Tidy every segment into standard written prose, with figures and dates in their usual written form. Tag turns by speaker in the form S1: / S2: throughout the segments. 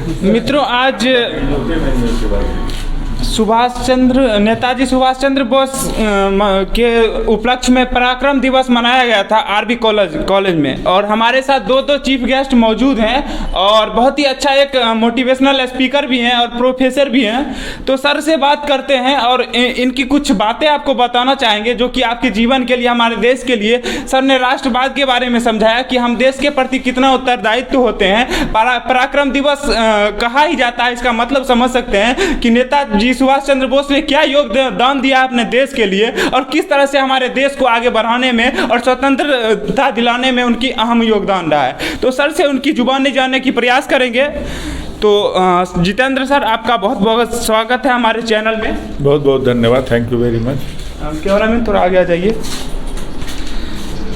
S1: मित्रों, आज नेताजी सुभाष चंद्र बोस के उपलक्ष्य में पराक्रम दिवस मनाया गया था आरबी कॉलेज में, और हमारे साथ दो चीफ गेस्ट मौजूद हैं और बहुत ही अच्छा एक मोटिवेशनल स्पीकर भी हैं और प्रोफेसर भी हैं। तो सर से बात करते हैं और इनकी कुछ बातें आपको बताना चाहेंगे जो कि आपके जीवन के लिए, हमारे देश के लिए। सर ने राष्ट्रवाद के बारे में समझाया कि हम देश के प्रति कितना उत्तरदायित्व होते हैं। पराक्रम दिवस कहा ही जाता है, इसका मतलब समझ सकते हैं कि नेताजी सुभाष चंद्र बोस ने क्या योगदान दिया अपने देश के लिए और किस तरह से हमारे देश को आगे बढ़ाने में और स्वतंत्रता दिलाने में उनकी अहम योगदान रहा है। तो सर से उनकी जुबानी जानने की प्रयास करेंगे। तो जितेंद्र सर, आपका बहुत बहुत स्वागत है हमारे चैनल में।
S2: बहुत बहुत धन्यवाद, thank you very much.
S1: Camera man थोड़ा आगे आ जाइए।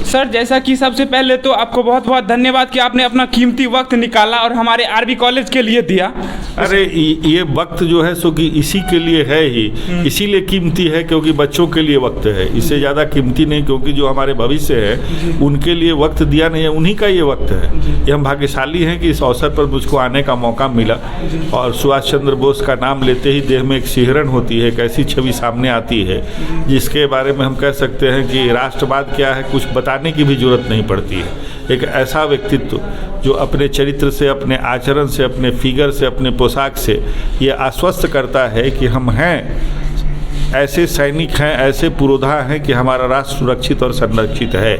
S1: सर, जैसा कि सबसे पहले तो आपको बहुत बहुत धन्यवाद कि आपने अपना कीमती वक्त निकाला और हमारे आरबी कॉलेज के लिए दिया।
S2: अरे ये वक्त जो है सो कि इसी के लिए है ही, इसीलिए कीमती है क्योंकि बच्चों के लिए वक्त है, इससे ज़्यादा कीमती नहीं, क्योंकि जो हमारे भविष्य है उनके लिए वक्त दिया नहीं है, उन्हीं का ये वक्त है। ये हम भाग्यशाली हैं कि इस अवसर पर मुझको आने का मौका मिला। और सुभाष चंद्र बोस का नाम लेते ही देह में एक सिहरन होती है, एक ऐसी छवि सामने आती है जिसके बारे में हम कह सकते हैं कि राष्ट्रवाद क्या है कुछ बताने की भी जरूरत नहीं पड़ती है। एक ऐसा व्यक्तित्व जो अपने चरित्र से, अपने आचरण से, अपने फिगर से, अपने पोशाक से ये आश्वस्त करता है कि हम हैं, ऐसे सैनिक हैं, ऐसे पुरोधा हैं कि हमारा राष्ट्र सुरक्षित और संरक्षित है।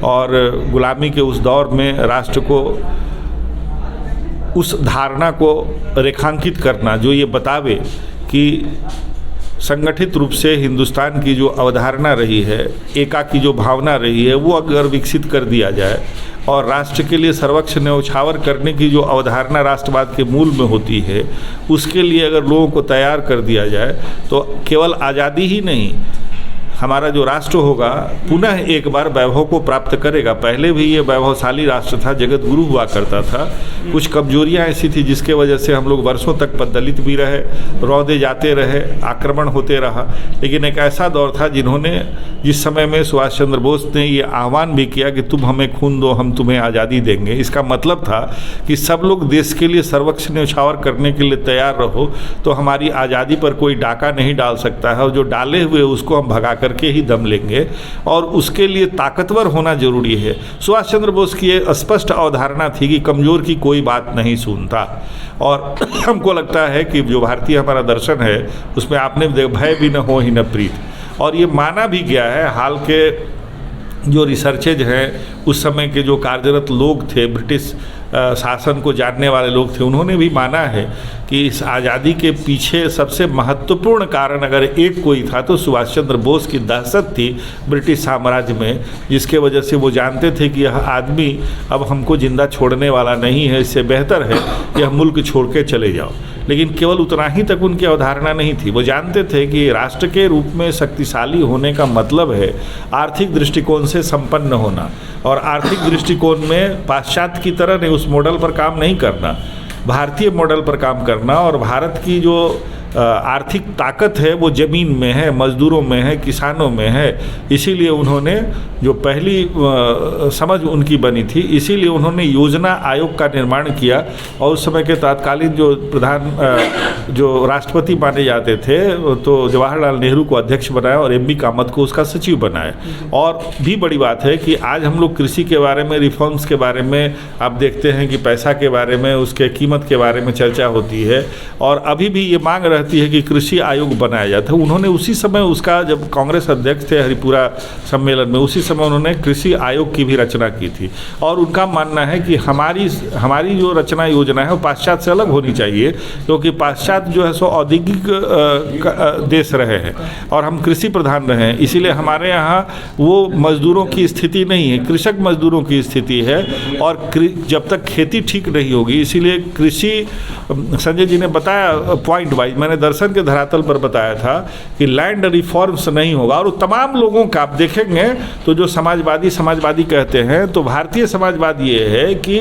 S2: और गुलामी के उस दौर में राष्ट्र को, उस धारणा को रेखांकित करना जो ये बतावे कि संगठित रूप से हिंदुस्तान की जो अवधारणा रही है, एका की जो भावना रही है, वो अगर विकसित कर दिया जाए और राष्ट्र के लिए सर्वोच्च न्यौछावर करने की जो अवधारणा राष्ट्रवाद के मूल में होती है, उसके लिए अगर लोगों को तैयार कर दिया जाए तो केवल आज़ादी ही नहीं, हमारा जो राष्ट्र होगा पुनः एक बार वैभव को प्राप्त करेगा। पहले भी ये वैभवशाली राष्ट्र था, जगत गुरु हुआ करता था। कुछ कमजोरियां ऐसी थी जिसके वजह से हम लोग वर्षों तक दलित भी रहे, रौदे जाते रहे, आक्रमण होते रहा। लेकिन एक ऐसा दौर था जिस समय में सुभाष चंद्र बोस ने ये आह्वान भी किया कि तुम हमें खून दो, हम तुम्हें आज़ादी देंगे। इसका मतलब था कि सब लोग देश के लिए सर्वोच्च न्यौछावर करने के लिए तैयार रहो, तो हमारी आज़ादी पर कोई डाका नहीं डाल सकता है, और जो डाले हुए उसको हम भगा करके ही दम लेंगे। और उसके लिए ताकतवर होना जरूरी है। सुभाष चंद्र बोस की ये स्पष्ट अवधारणा थी कि कमजोर की कोई बात नहीं सुनता। और हमको लगता है कि जो भारतीय हमारा दर्शन है उसमें आपने भय भी न हो ही न प्रीत, और ये माना भी गया है। हाल के जो रिसर्चेज हैं, उस समय के जो कार्यरत लोग थे, ब्रिटिश शासन को जानने वाले लोग थे, उन्होंने भी माना है कि इस आज़ादी के पीछे सबसे महत्वपूर्ण कारण अगर एक कोई था तो सुभाष चंद्र बोस की दहशत थी ब्रिटिश साम्राज्य में, जिसके वजह से वो जानते थे कि यह आदमी अब हमको जिंदा छोड़ने वाला नहीं है, इससे बेहतर है यह मुल्क छोड़ के चले जाओ। लेकिन केवल उतना ही तक उनकी अवधारणा नहीं थी। वो जानते थे कि राष्ट्र के रूप में शक्तिशाली होने का मतलब है आर्थिक दृष्टिकोण से संपन्न होना, और आर्थिक दृष्टिकोण में पाश्चात्य की तरह नहीं, उस मॉडल पर काम नहीं करना, भारतीय मॉडल पर काम करना। और भारत की जो आर्थिक ताकत है वो ज़मीन में है, मज़दूरों में है, किसानों में है। इसीलिए उन्होंने जो पहली समझ उनकी बनी थी, इसीलिए उन्होंने योजना आयोग का निर्माण किया। और उस समय के तत्कालीन जो राष्ट्रपति माने जाते थे तो जवाहरलाल नेहरू को अध्यक्ष बनाया और एम.बी. कामत को उसका सचिव बनाया। और भी बड़ी बात है कि आज हम लोग कृषि के बारे में, रिफॉर्म्स के बारे में, आप देखते हैं कि पैसा के बारे में, उसके कीमत के बारे में चर्चा होती है। और अभी भी ये मांग रहती है कि कृषि आयोग बनाया जाता है। उन्होंने उसी समय, उसका जब कांग्रेस अध्यक्ष थे हरिपुरा सम्मेलन में, उसी समय उन्होंने कृषि आयोग की भी रचना की थी। और उनका मानना है कि हमारी जो रचना योजना है वो पाश्चात्य से अलग होनी चाहिए, क्योंकि पाश्चात्य जो है सो औद्योगिक देश रहे हैं और हम कृषि प्रधान रहे हैं। इसीलिए हमारे यहाँ वो मजदूरों की स्थिति नहीं है, कृषक मजदूरों की स्थिति है। और जब तक खेती ठीक नहीं होगी, इसीलिए कृषि, संजय जी ने बताया पॉइंट वाइज, मैंने मैंने दर्शन के धरातल पर बताया था कि लैंड रिफॉर्म्स नहीं होगा। और तमाम लोगों का आप देखेंगे तो जो समाजवादी कहते हैं, तो भारतीय समाजवाद ये है कि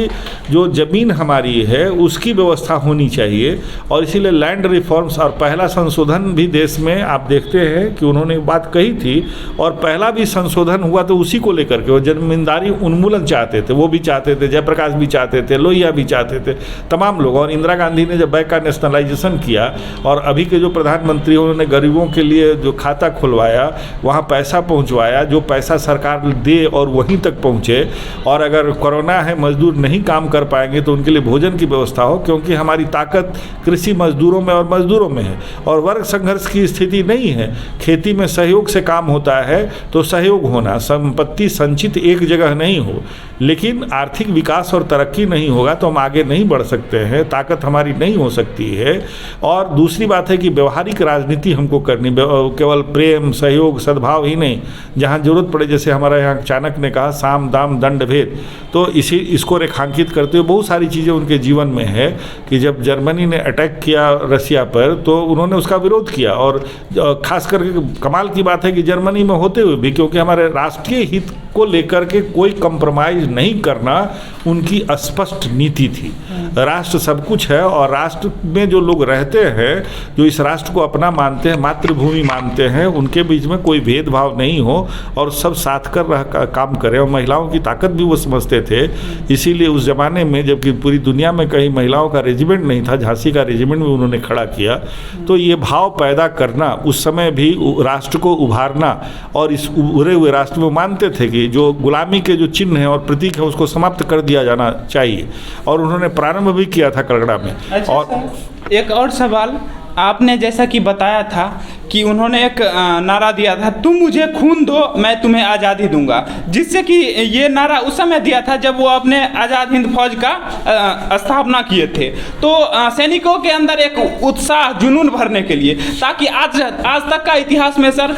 S2: जो ज़मीन हमारी है उसकी व्यवस्था होनी चाहिए, और इसीलिए लैंड रिफॉर्म्स। और पहला संशोधन भी देश में आप देखते हैं कि उन्होंने बात कही थी, और पहला भी संशोधन हुआ तो उसी को लेकर के, वो जमींदारी उन्मूलन चाहते थे, वो भी चाहते थे, जयप्रकाश भी चाहते थे, लोहिया भी चाहते थे, तमाम लोग। और इंदिरा गांधी ने जब बैंक का नेशनलाइजेशन किया, और अभी के जो प्रधानमंत्री उन्होंने गरीबों के लिए जो खाता खुलवाया, वहाँ पैसा पहुँचवाया, जो पैसा सरकार दे और वहीं तक पहुँचे। और अगर कोरोना है, मजदूर नहीं काम कर पाएंगे तो उनके लिए भोजन की व्यवस्था हो, क्योंकि हमारी ताकत कृषि मजदूरों में और मजदूरों में है, और वर्ग संघर्ष की स्थिति नहीं है। खेती में सहयोग से काम होता है, तो सहयोग होना, संपत्ति संचित एक जगह नहीं हो, लेकिन आर्थिक विकास और तरक्की नहीं होगा तो हम आगे नहीं बढ़ सकते हैं, ताकत हमारी नहीं हो सकती है। और दूसरी बात है कि व्यवहारिक राजनीति हमको करनी, केवल प्रेम, सहयोग, सद्भाव ही नहीं, जहाँ जरूरत पड़े, जैसे हमारा यहाँ चाणक्य ने कहा साम दाम दंड भेद, तो इसको रेखांकित करते हुए बहुत सारी चीज़ें उनके जीवन में है कि जब जर्मनी ने अटैक किया रसिया पर तो उन्होंने उसका विरोध किया। और खास करके कमाल की बात है कि जर्मनी में होते हुए भी, क्योंकि हमारे राष्ट्रीय हित को लेकर के कोई कंप्रोमाइज नहीं करना उनकी स्पष्ट नीति थी। राष्ट्र सब कुछ है, और राष्ट्र में जो लोग रहते हैं, जो इस राष्ट्र को अपना मानते हैं, मातृभूमि मानते हैं, उनके बीच में कोई भेदभाव नहीं हो और सब साथ कर काम करें। और महिलाओं की ताकत भी वो समझते थे, इसीलिए उस ज़माने में जबकि पूरी दुनिया में कहीं महिलाओं का रेजिमेंट नहीं था, झांसी का रेजिमेंट भी उन्होंने खड़ा किया। तो ये भाव पैदा करना, उस समय भी राष्ट्र को उभारना, और इस उभरे हुए राष्ट्र में मानते थे कि जो गुलामी के जो चिन्ह हैं और प्रतीक हैं उसको समाप्त कर दिया जाना चाहिए, और उन्होंने प्रारंभ भी किया था कलकत्ता में।
S1: अच्छा,
S2: और
S1: एक और सवाल, आपने जैसा कि बताया था कि उन्होंने एक नारा दिया था, तुम मुझे खून दो मैं तुम्हें आज़ादी दूंगा, जिससे कि ये नारा उस समय दिया था जब वो अपने आज़ाद हिंद फौज का स्थापना किए थे। तो सैनिकों के अंदर एक उत्साह, जुनून भरने के लिए, ताकि आज तक का इतिहास में सर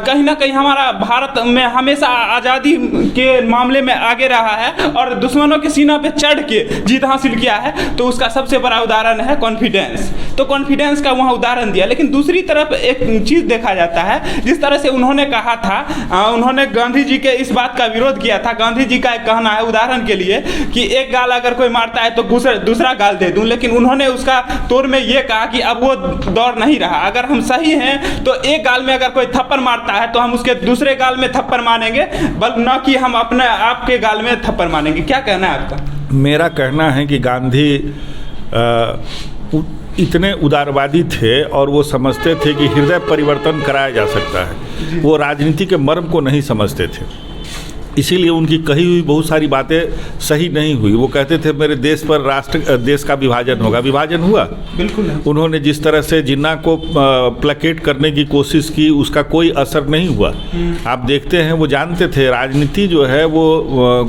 S1: कहीं ना कहीं हमारा भारत में हमेशा आज़ादी के मामले में आगे रहा है और दुश्मनों के सीना पे चढ़ के जीत हासिल किया है। तो उसका सबसे बड़ा उदाहरण है कॉन्फिडेंस। तो कॉन्फिडेंस का वहाँ उदाहरण दिया, लेकिन दूसरी तरफ एक चीज़ देखा जाता है, जिस तरह से उन्होंने कहा था, उन्होंने गांधी जी के इस बात का विरोध किया था। गांधी जी का एक कहना है, उदाहरण के लिए, कि एक गाल अगर कोई मारता है तो दूसरा गाल दे दूं, लेकिन उन्होंने उसका तौर में ये कहा कि अब वो दौर नहीं रहा। अगर हम सही हैं तो एक गाल में अगर कोई थप्पड़ मारता है तो हम उसके दूसरे गाल में थप्पड़ मारेंगे, बल्कि न कि हम अपने आप के गाल में थप्पड़ मारेंगे। क्या कहना है आपका?
S2: मेरा कहना है कि गांधी इतने उदारवादी थे और वो समझते थे कि हृदय परिवर्तन कराया जा सकता है। वो राजनीति के मर्म को नहीं समझते थे, इसीलिए उनकी कही हुई बहुत सारी बातें सही नहीं हुई। वो कहते थे मेरे देश पर देश का विभाजन होगा, विभाजन हुआ? बिल्कुल नहीं। उन्होंने जिस तरह से जिन्ना को प्लेकेट करने की कोशिश की, उसका कोई असर नहीं हुआ। आप देखते हैं, वो जानते थे राजनीति जो है वो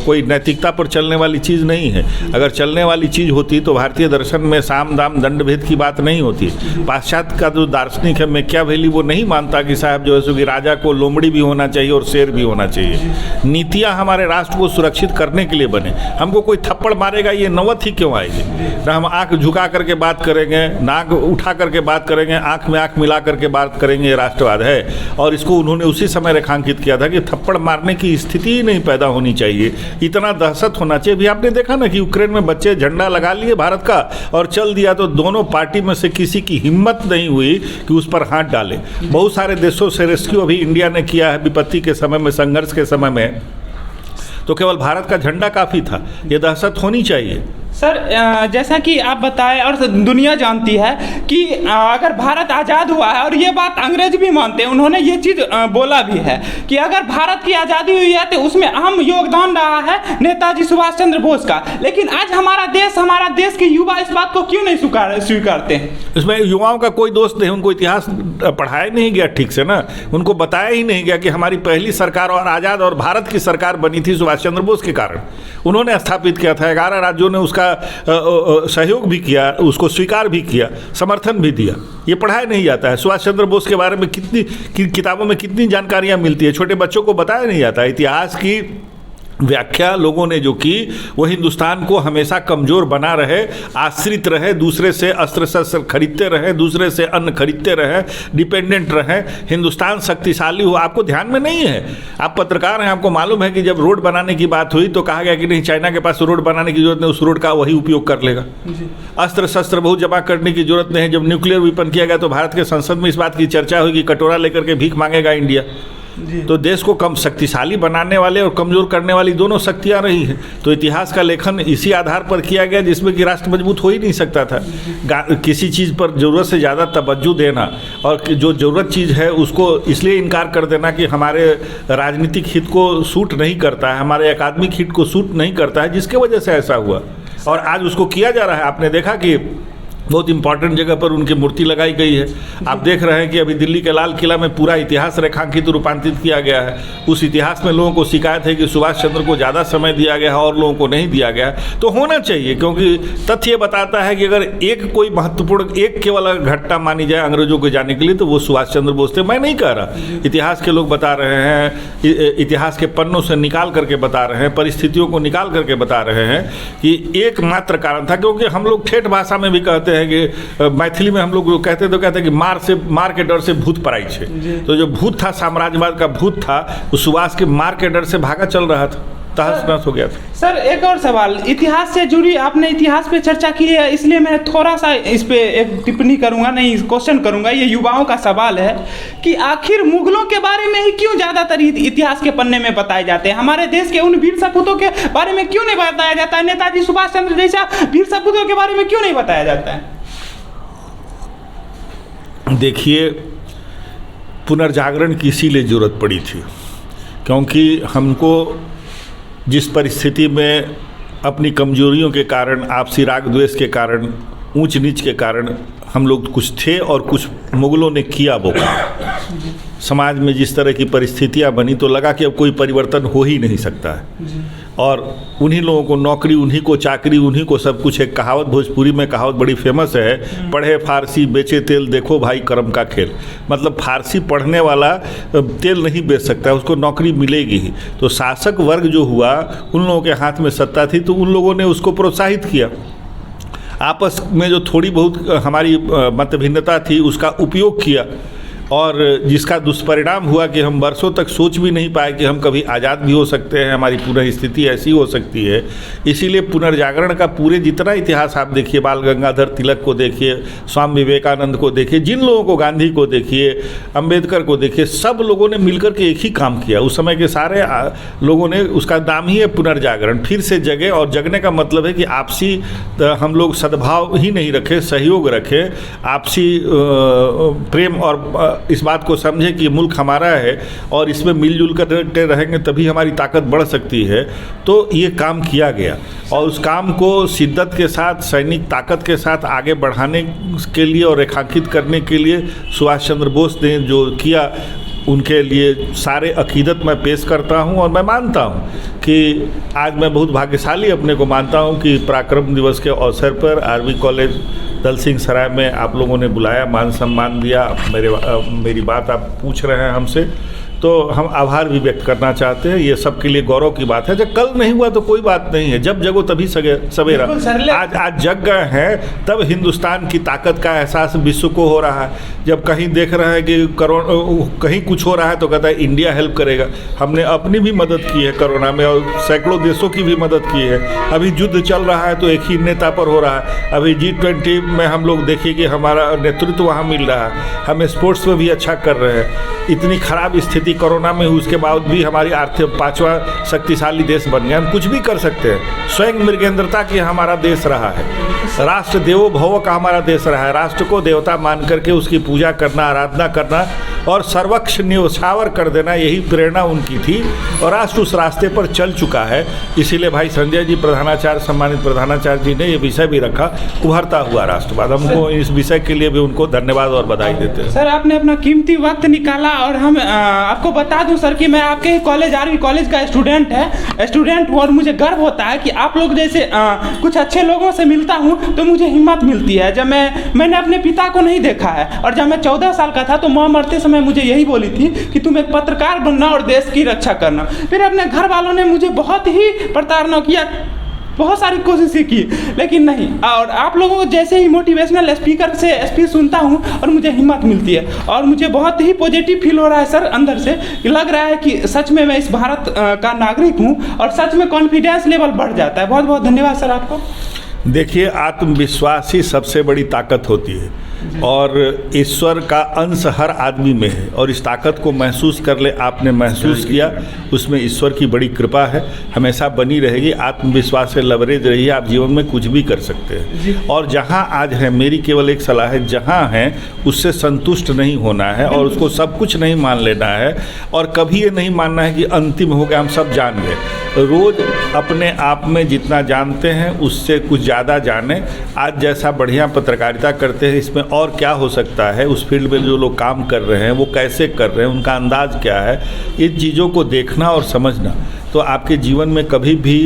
S2: कोई नैतिकता पर चलने वाली चीज़ नहीं है। अगर चलने वाली चीज़ होती तो भारतीय दर्शन में साम दाम दंड भेद की बात नहीं होती। पाश्चात्य का जो दार्शनिक है मैकियावेली, वो नहीं मानता कि साहब जो है सो कि राजा को लोमड़ी भी होना चाहिए और शेर भी होना चाहिए। नीतियाँ हमारे राष्ट्र को सुरक्षित करने के लिए बने। हमको कोई थप्पड़ मारेगा ये नौबत ही क्यों आएगी? ना हम आंख झुका करके बात करेंगे, नाक उठा करके बात करेंगे, आंख में आंख मिला करके बात करेंगे, ये राष्ट्रवाद है। और इसको उन्होंने उसी समय रेखांकित किया था कि थप्पड़ मारने की स्थिति ही नहीं पैदा होनी चाहिए, इतना दहशत होना चाहिए। भी आपने देखा ना कि यूक्रेन में बच्चे झंडा लगा लिए भारत का और चल दिया, तो दोनों पार्टी में से किसी की हिम्मत नहीं हुई कि उस पर हाथ डाले। बहुत सारे देशों से रेस्क्यू अभी इंडिया ने किया है विपत्ति के समय में, संघर्ष के समय में, तो केवल भारत का झंडा काफ़ी था। ये दहशत होनी चाहिए।
S1: सर, जैसा कि आप बताएं और दुनिया जानती है कि अगर भारत आज़ाद हुआ है, और ये बात अंग्रेज भी मानते हैं, उन्होंने ये चीज़ बोला भी है कि अगर भारत की आज़ादी हुई है तो उसमें अहम योगदान रहा है नेताजी सुभाष चंद्र बोस का। लेकिन आज हमारा देश के युवा इस बात को क्यों नहीं स्वीकारते हैं?
S2: इसमें युवाओं का कोई दोष नहीं, उनको इतिहास पढ़ाया नहीं गया ठीक से ना, उनको बताया ही नहीं गया कि हमारी पहली सरकार और आज़ाद और भारत की सरकार बनी थी सुभाष चंद्र बोस के कारण। उन्होंने स्थापित किया था, 11 राज्यों ने उसका सहयोग भी किया, उसको स्वीकार भी किया, समर्थन भी दिया। ये पढ़ाया नहीं जाता है। सुभाष चंद्र बोस के बारे में कितनी किताबों में कितनी जानकारियाँ मिलती है, छोटे बच्चों को बताया नहीं जाता। इतिहास की व्याख्या लोगों ने जो की वो हिंदुस्तान को हमेशा कमज़ोर बना रहे, आश्रित रहे, दूसरे से अस्त्र शस्त्र खरीदते रहे, दूसरे से अन्न खरीदते रहे, डिपेंडेंट रहे। हिंदुस्तान शक्तिशाली हुआ, आपको ध्यान में नहीं है? आप पत्रकार हैं, आपको मालूम है कि जब रोड बनाने की बात हुई तो कहा गया कि नहीं, चाइना के पास रोड बनाने की जरूरत नहीं, उस रोड का वही उपयोग कर लेगा। अस्त्र शस्त्र बहुत जमा करने की जरूरत नहीं है। जब न्यूक्लियर वेपन किया गया तो भारत के संसद में इस बात की चर्चा हुई कि कटोरा लेकर के भीख मांगेगा इंडिया। तो देश को कम शक्तिशाली बनाने वाले और कमज़ोर करने वाली दोनों शक्तियाँ रही हैं। तो इतिहास का लेखन इसी आधार पर किया गया जिसमें कि राष्ट्र मजबूत हो ही नहीं सकता था। किसी चीज़ पर ज़रूरत से ज़्यादा तवज्जो देना और जो ज़रूरत चीज़ है उसको इसलिए इनकार कर देना कि हमारे राजनीतिक हित को सूट नहीं करता है, हमारे अकादमिक हित को सूट नहीं करता है, जिसके वजह से ऐसा हुआ। और आज उसको किया जा रहा है। आपने देखा कि बहुत इंपॉर्टेंट जगह पर उनकी मूर्ति लगाई गई है। आप देख रहे हैं कि अभी दिल्ली के लाल किला में पूरा इतिहास रेखांकित रूपांतरित किया गया है। उस इतिहास में लोगों को शिकायत है कि सुभाष चंद्र को ज़्यादा समय दिया गया है और लोगों को नहीं दिया गया है। तो होना चाहिए, क्योंकि तथ्य ये बताता है कि अगर एक कोई महत्वपूर्ण एक केवल घटना मानी जाए अंग्रेजों को जाने के लिए तो वो सुभाष चंद्र बोस थे। मैं नहीं कह रहा, इतिहास के लोग बता रहे हैं, इतिहास के पन्नों से निकाल करके बता रहे हैं, परिस्थितियों को निकाल करके बता रहे हैं कि एकमात्र कारण था। क्योंकि हम लोग ठेठ भाषा में भी कहते हैं कि मैथिली में हम लोग कहते हैं कि मार के डर से भूत पराई छे। तो जो भूत था, साम्राज्यवाद का भूत था, उस सुभाष के मार के डर से भागा चल रहा था, तहस नहस हो गया था।
S1: सर एक और सवाल, इतिहास से जुड़ी, आपने इतिहास पे चर्चा की है इसलिए मैं थोड़ा सा इस पे एक टिप्पणी करूंगा, नहीं क्वेश्चन करूंगा। ये युवाओं का सवाल है कि आखिर मुगलों के बारे में ही क्यों ज़्यादातर इतिहास के पन्ने में बताए जाते हैं, हमारे देश के उन वीर सपूतों के बारे में क्यों नहीं बताया जाता है? नेताजी सुभाष चंद्र जैसा वीर सपूतों के बारे में क्यों नहीं बताया जाता है?
S2: देखिए, पुनर्जागरण की इसीलिए ज़रूरत पड़ी थी क्योंकि हमको जिस परिस्थिति में अपनी कमजोरियों के कारण, आपसी राग द्वेष के कारण, ऊंच नीच के कारण हम लोग कुछ थे और कुछ मुगलों ने किया वो काम। समाज में जिस तरह की परिस्थितियां बनी तो लगा कि अब कोई परिवर्तन हो ही नहीं सकता है। और उन्हीं लोगों को नौकरी, उन्हीं को चाकरी, उन्हीं को सब कुछ। एक कहावत भोजपुरी में कहावत बड़ी फेमस है, पढ़े फारसी बेचे तेल, देखो भाई करम का खेल। मतलब फारसी पढ़ने वाला तेल नहीं बेच सकता, उसको नौकरी मिलेगी ही। तो शासक वर्ग जो हुआ, उन लोगों के हाथ में सत्ता थी तो उन लोगों ने उसको प्रोत्साहित किया। आपस में जो थोड़ी बहुत हमारी मतभिन्नता थी उसका उपयोग किया और जिसका दुष्परिणाम हुआ कि हम वर्षों तक सोच भी नहीं पाए कि हम कभी आज़ाद भी हो सकते हैं, हमारी पुनः स्थिति ऐसी हो सकती है। इसीलिए पुनर्जागरण का पूरे जितना इतिहास आप देखिए, बाल गंगाधर तिलक को देखिए, स्वामी विवेकानंद को देखिए, जिन लोगों को, गांधी को देखिए, अंबेडकर को देखिए, सब लोगों ने मिलकर के एक ही काम किया। उस समय के सारे लोगों ने, उसका नाम ही है पुनर्जागरण, फिर से जगे। और जगने का मतलब है कि आपसी हम लोग सद्भाव ही नहीं रखें, सहयोग रखें, आपसी प्रेम और इस बात को समझे कि मुल्क हमारा है और इसमें मिलजुल कर रहेंगे तभी हमारी ताकत बढ़ सकती है। तो ये काम किया गया और उस काम को शिद्दत के साथ, सैनिक ताकत के साथ आगे बढ़ाने के लिए और रेखांकित करने के लिए सुभाष चंद्र बोस ने जो किया, उनके लिए सारे अकीदत मैं पेश करता हूं। और मैं मानता हूं कि आज मैं बहुत भाग्यशाली अपने को मानता हूं कि पराक्रम दिवस के अवसर पर आरवी कॉलेज दलसिंह सराय में आप लोगों ने बुलाया, मान सम्मान दिया, मेरी बात आप पूछ रहे हैं हमसे, तो हम आभार भी व्यक्त करना चाहते हैं। ये सबके लिए गौरव की बात है। जब कल नहीं हुआ तो कोई बात नहीं है, जब जगो तभी सवेरा। आज जग गए हैं तब हिंदुस्तान की ताकत का एहसास विश्व को हो रहा है। जब कहीं देख रहे हैं कि कहीं कुछ हो रहा है तो कहता है इंडिया हेल्प करेगा। हमने अपनी भी मदद की है कोरोना में और सैकड़ों देशों की भी मदद की है। अभी युद्ध चल रहा है तो एक ही नेता पर हो रहा है। अभी G20 में हम लोग देखिए कि हमारा नेतृत्व वहाँ मिल रहा है, हम स्पोर्ट्स में भी अच्छा कर रहे हैं। इतनी खराब स्थिति कोरोना में हुई, उसके बाद भी हमारी आर्थिक 5वां शक्तिशाली देश बन गया। हम कुछ भी कर सकते हैं। स्वयं मृगेंद्रता की हमारा देश रहा है, राष्ट्र देवो भव का हमारा देश रहा है। राष्ट्र को देवता मान करके उसकी पूजा करना, आराधना करना और सर्वक्ष न्यौछावर कर देना, यही प्रेरणा उनकी थी और राष्ट्र उस रास्ते पर चल चुका है। इसीलिए भाई संजय जी प्रधानाचार्य, सम्मानित प्रधानाचार्य जी ने ये विषय भी रखा, उभरता हुआ राष्ट्रवाद। हमको इस विषय के लिए भी उनको धन्यवाद और बधाई देते हैं।
S1: सर आपने अपना कीमती वक्त निकाला और हम आपको बता दूं सर कि मैं आपके ही कॉलेज आरवी कॉलेज का स्टूडेंट हूँ और मुझे गर्व होता है कि आप लोग जैसे कुछ अच्छे लोगों से मिलता हूँ तो मुझे हिम्मत मिलती है। जब मैंने अपने पिता को नहीं देखा है और जब मैं 14 साल का था तो माँ मरते समय मुझे यही बोली थी कि तुम एक पत्रकार बनना और देश की रक्षा करना। फिर अपने घर वालों ने मुझे बहुत ही प्रताड़ना किया, बहुत सारी कोशिशें की, लेकिन नहीं। और आप लोगों को जैसे ही मोटिवेशनल स्पीकर से स्पीच सुनता हूँ और मुझे हिम्मत मिलती है और मुझे बहुत ही पॉजिटिव फील हो रहा है सर अंदर से, कि लग रहा है कि सच में मैं इस भारत का नागरिक हूँ और सच में कॉन्फिडेंस लेवल बढ़ जाता है। बहुत बहुत धन्यवाद सर आपको।
S2: देखिए, आत्मविश्वास ही सबसे बड़ी ताकत होती है और ईश्वर का अंश हर आदमी में है और इस ताकत को महसूस कर ले, आपने महसूस किया, उसमें ईश्वर की बड़ी कृपा है, हमेशा बनी रहेगी। आत्मविश्वास से लबरेज रहिए, आप जीवन में कुछ भी कर सकते हैं। और जहां आज है, मेरी केवल एक सलाह है, जहां है उससे संतुष्ट नहीं होना है और उसको सब कुछ नहीं मान लेना है और कभी ये नहीं मानना है कि अंतिम हो गया, हम सब जान गए। रोज़ अपने आप में जितना जानते हैं उससे कुछ ज़्यादा जानें। आज जैसा बढ़िया पत्रकारिता करते हैं, इसमें और क्या हो सकता है, उस फील्ड में जो लोग काम कर रहे हैं वो कैसे कर रहे हैं, उनका अंदाज़ क्या है, इन चीज़ों को देखना और समझना, तो आपके जीवन में कभी भी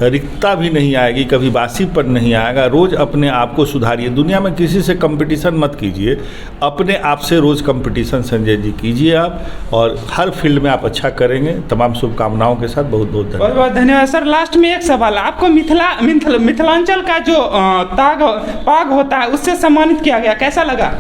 S2: रिक्तता भी नहीं आएगी, कभी बासीपन नहीं आएगा। रोज़ अपने आप को सुधारिए। दुनिया में किसी से कंपटीशन मत कीजिए, अपने आप से रोज़ कंपटीशन संजय जी कीजिए आप, और हर फील्ड में आप अच्छा करेंगे। तमाम शुभकामनाओं के साथ बहुत बहुत धन्यवाद।
S1: बहुत बहुत धन्यवाद सर। लास्ट में एक सवाल, आपको मिथिलांचल का जो पाग होता है उससे सम्मानित किया गया, कैसा लगा?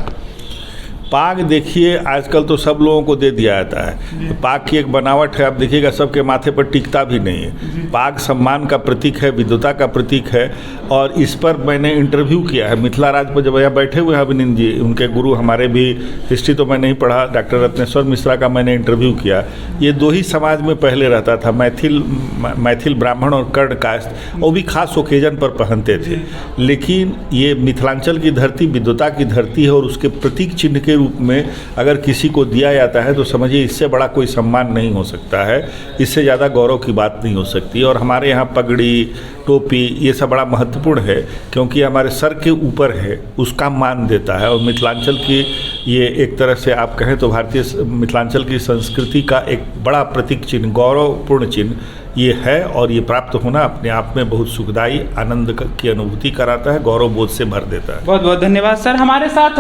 S2: पाग देखिए, आजकल तो सब लोगों को दे दिया जाता है। पाग की एक बनावट है, आप देखिएगा सबके माथे पर टिकता भी नहीं है। पाग सम्मान का प्रतीक है, विद्वता का प्रतीक है। और इस पर मैंने इंटरव्यू किया है मिथिला राज पर, जब यहाँ बैठे हुए हैं अभिनंदन जी, उनके गुरु हमारे भी, हिस्ट्री तो मैं नहीं पढ़ा, डॉक्टर रत्नेश्वर मिश्रा का मैंने इंटरव्यू किया। ये दो ही समाज में पहले रहता था, मैथिल ब्राह्मण और कर्ण कास्ट, वो भी खास ओकेजन पर पहनते थे। लेकिन ये मिथिलांचल की धरती विद्वता की धरती है और उसके प्रतीक चिन्ह के रूप में अगर किसी को दिया जाता है तो समझिए इससे बड़ा कोई सम्मान नहीं हो सकता है, इससे ज़्यादा गौरव की बात नहीं हो सकती। और हमारे यहाँ पगड़ी, टोपी, ये सब बड़ा महत्वपूर्ण है क्योंकि हमारे सर के ऊपर है, उसका मान देता है। और मिथिलांचल की ये एक तरह से आप कहें तो भारतीय मिथिलांचल की संस्कृति का एक बड़ा प्रतीक चिन्ह, गौरवपूर्ण चिन्ह ये है। और ये प्राप्त होना अपने आप में बहुत सुखदायी, आनंद की अनुभूति कराता है, गौरव बोध से भर देता है। बहुत
S1: बहुत धन्यवाद सर। हमारे साथ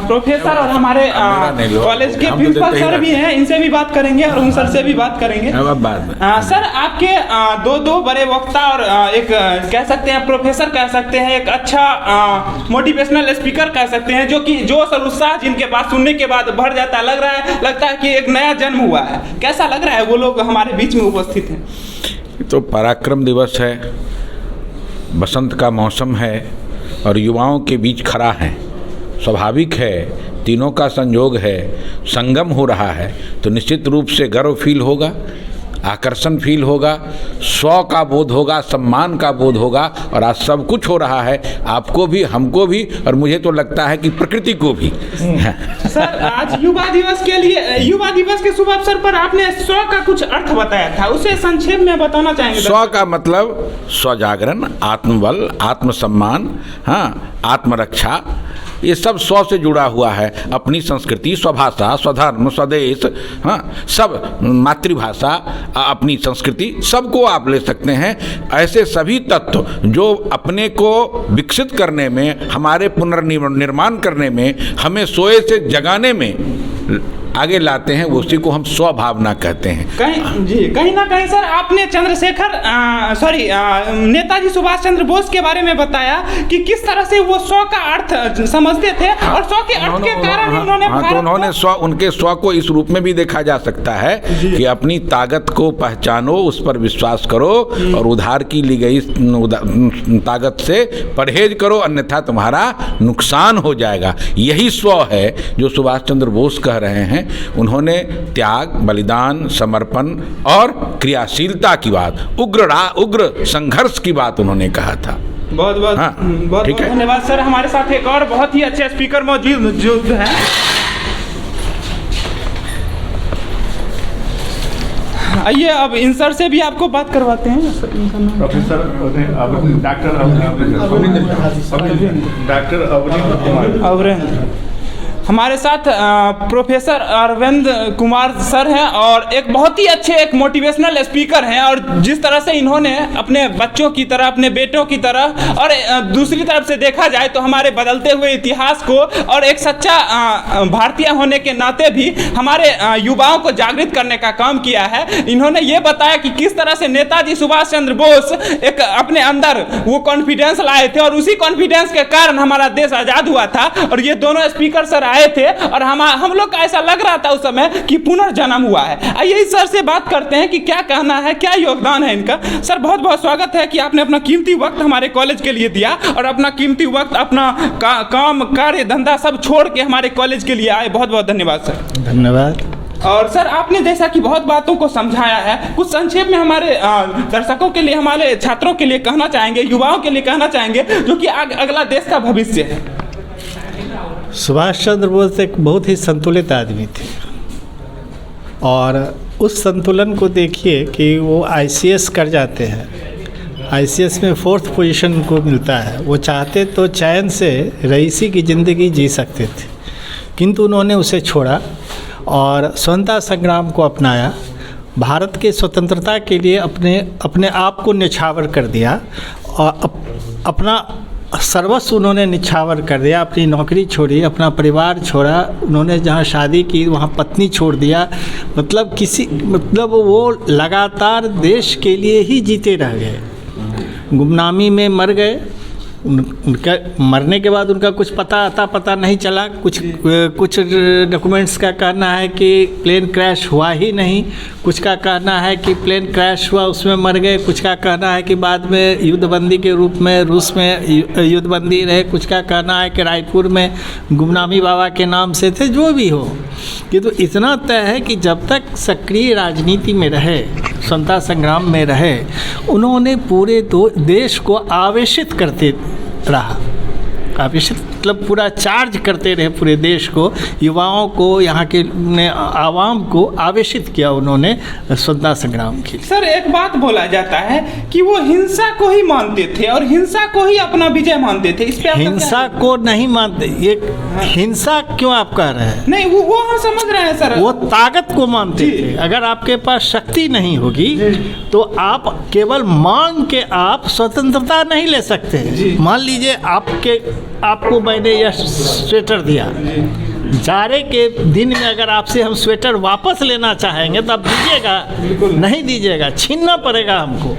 S1: प्रोफेसर और हमारे कॉलेज के प्रिंसिपल सर भी हैं, इनसे भी बात करेंगे और उन सर से भी बात करेंगे सर। आपके दो बड़े वक्ता और एक कह सकते हैं प्रोफेसर कह सकते हैं, एक अच्छा मोटिवेशनल स्पीकर कह सकते हैं, जो कि जोश और उत्साह जिनके बात सुनने के बाद भर जाता है, लगता है कि एक नया जन्म हुआ है। कैसा लग रहा है वो लोग हमारे बीच में उपस्थित हैं?
S3: तो पराक्रम दिवस है, बसंत का मौसम है और युवाओं के बीच खड़ा है, स्वाभाविक है, तीनों का संयोग है, संगम हो रहा है, तो निश्चित रूप से गर्व फील होगा, आकर्षण फील होगा, स्व का बोध होगा, सम्मान का बोध होगा। और आज सब कुछ हो रहा है, आपको भी, हमको भी, और मुझे तो लगता है कि प्रकृति को भी।
S1: सर, आज युवा दिवस के लिए, युवा दिवस के शुभ अवसर पर आपने स्व का कुछ अर्थ बताया था, उसे संक्षेप में बताना चाहेंगे?
S3: स्व का मतलब स्वजागरण, आत्मबल, आत्मसम्मान, हाँ, आत्मरक्षा, ये सब स्व से जुड़ा हुआ है। अपनी संस्कृति, स्वभाषा, स्वधर्म, स्वदेश, हाँ, सब, मातृभाषा, अपनी संस्कृति, सबको आप ले सकते हैं। ऐसे सभी तत्व जो अपने को विकसित करने में, हमारे पुनर्निर्माण करने में, हमें सोए से जगाने में आगे लाते हैं, उसी को हम स्वभावना कहते हैं।
S1: कहीं ना कहीं सर आपने नेताजी सुभाष चंद्र बोस के बारे में बताया कि किस तरह से वो स्व का अर्थ समझते थे और स्व के अर्थ के कारण उन्होंने
S3: उनके स्व को इस रूप में भी देखा जा सकता है कि अपनी ताकत को पहचानो, उस पर विश्वास करो और उधार की ली गई ताकत से परहेज करो, अन्यथा तुम्हारा नुकसान हो जाएगा। यही स्व है जो सुभाष चंद्र बोस कह रहे हैं। उन्होंने त्याग, बलिदान, समर्पण और क्रियाशीलता की बात, उग्र संघर्ष की बात उन्होंने कहा था।
S1: बहुत बहुत धन्यवाद सर। हमारे साथ एक और बहुत ही अच्छे स्पीकर मौजूद हैं। आइए अब इन सर से भी आपको बात करवाते हैं।
S2: प्रोफेसर डॉक्टर
S1: हमारे साथ प्रोफेसर अरविंद कुमार सर हैं और एक बहुत ही अच्छे एक मोटिवेशनल स्पीकर हैं। और जिस तरह से इन्होंने अपने बच्चों की तरह, अपने बेटों की तरह और दूसरी तरफ से देखा जाए तो हमारे बदलते हुए इतिहास को और एक सच्चा भारतीय होने के नाते भी हमारे युवाओं को जागृत करने का काम किया है। इन्होंने ये बताया कि किस तरह से नेताजी सुभाष चंद्र बोस एक अपने अंदर वो कॉन्फिडेंस लाए थे और उसी कॉन्फिडेंस के कारण हमारा देश आज़ाद हुआ था। और ये दोनों स्पीकर सर आए थे और हम लोग का ऐसा लग रहा था उस समय कि पुनर्जन्म हुआ है। आइए इस सर से बात करते हैं कि क्या कहना है, क्या योगदान है इनका। सर बहुत बहुत स्वागत है कि आपने अपना कीमती वक्त हमारे कॉलेज के लिए दिया और अपना कीमती वक्त, अपना काम, कार्य, धंधा सब छोड़ के हमारे कॉलेज के लिए आए। बहुत बहुत धन्यवाद सर।
S4: धन्यवाद।
S1: और सर आपने जैसा कि बहुत बातों को समझाया है, कुछ संक्षेप में हमारे दर्शकों के लिए, हमारे छात्रों के लिए कहना चाहेंगे, युवाओं के लिए कहना चाहेंगे जो कि अगला देश का भविष्य है।
S4: सुभाष चंद्र बोस एक बहुत ही संतुलित आदमी थे और उस संतुलन को देखिए कि वो ICS कर जाते हैं, ICS में 4th पोजीशन उनको मिलता है। वो चाहते तो चैन से रईसी की ज़िंदगी जी सकते थे, किंतु उन्होंने उसे छोड़ा और स्वतंत्रता संग्राम को अपनाया। भारत के स्वतंत्रता के लिए अपने आप को निछावर कर दिया और अपना सर्वस्व उन्होंने निछावर कर दिया। अपनी नौकरी छोड़ी, अपना परिवार छोड़ा, उन्होंने जहाँ शादी की वहाँ पत्नी छोड़ दिया। मतलब वो लगातार देश के लिए ही जीते रह गए। गुमनामी में मर गए। उनका मरने के बाद उनका कुछ पता नहीं चला। कुछ डॉक्यूमेंट्स का कहना है कि प्लेन क्रैश हुआ ही नहीं, कुछ का कहना है कि प्लेन क्रैश हुआ उसमें मर गए, कुछ का कहना है कि बाद में युद्धबंदी के रूप में रूस में युद्धबंदी रहे, कुछ का कहना है कि रायपुर में गुमनामी बाबा के नाम से थे। जो भी हो, किंतु इतना तय है कि जब तक सक्रिय राजनीति में रहे, स्वतंत्रता संग्राम में रहे, उन्होंने पूरे देश को आवेशित करते रहा। आवेशित मतलब पूरा चार्ज करते रहे पूरे देश को, युवाओं को, यहाँ के आवाम को आवेशित किया उन्होंने स्वतंत्रता संग्राम के लिए।
S1: सर एक बात बोला जाता है कि वो हिंसा को ही मानते थे और हिंसा को ही अपना विजय मानते थे। इस पे
S4: हिंसा को नहीं मानते। ये हिंसा क्यों आप कह रहे हैं?
S1: नहीं, वो हम समझ रहे हैं सर।
S4: वो ताकत को मानते थे। अगर आपके पास शक्ति नहीं होगी तो आप केवल मांग के आप स्वतंत्रता नहीं ले सकते। मान लीजिए आपको मैंने यह स्वेटर दिया, जाड़े के दिन में अगर आपसे हम स्वेटर वापस लेना चाहेंगे तो आप दीजिएगा? नहीं दीजिएगा, छीनना पड़ेगा हमको।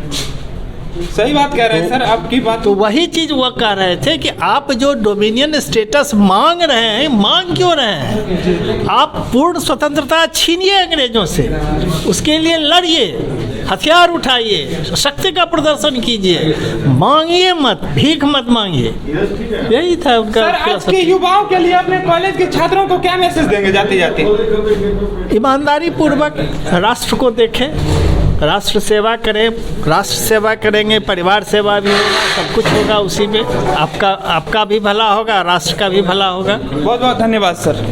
S1: सही बात कह रहे हैं सर, आपकी बात।
S4: तो वही चीज़ वो कह रहे थे कि आप जो डोमिनियन स्टेटस मांग रहे हैं, मांग क्यों रहे हैं? आप पूर्ण स्वतंत्रता छीनिए अंग्रेजों से, उसके लिए लड़िए, हथियार उठाइए, शक्ति का प्रदर्शन कीजिए, मांगिए मत, भीख मत मांगिए। यही था उनका।
S1: सर आज के युवाओं के लिए, अपने कॉलेज के छात्रों को क्या मैसेज देंगे जाते जाते?
S4: ईमानदारी पूर्वक राष्ट्र को देखें, राष्ट्र सेवा करें। राष्ट्र सेवा करेंगे, परिवार सेवा भी होगा, सब कुछ होगा उसी में। आपका भी भला होगा, राष्ट्र का भी भला होगा।
S1: बहुत बहुत धन्यवाद सर।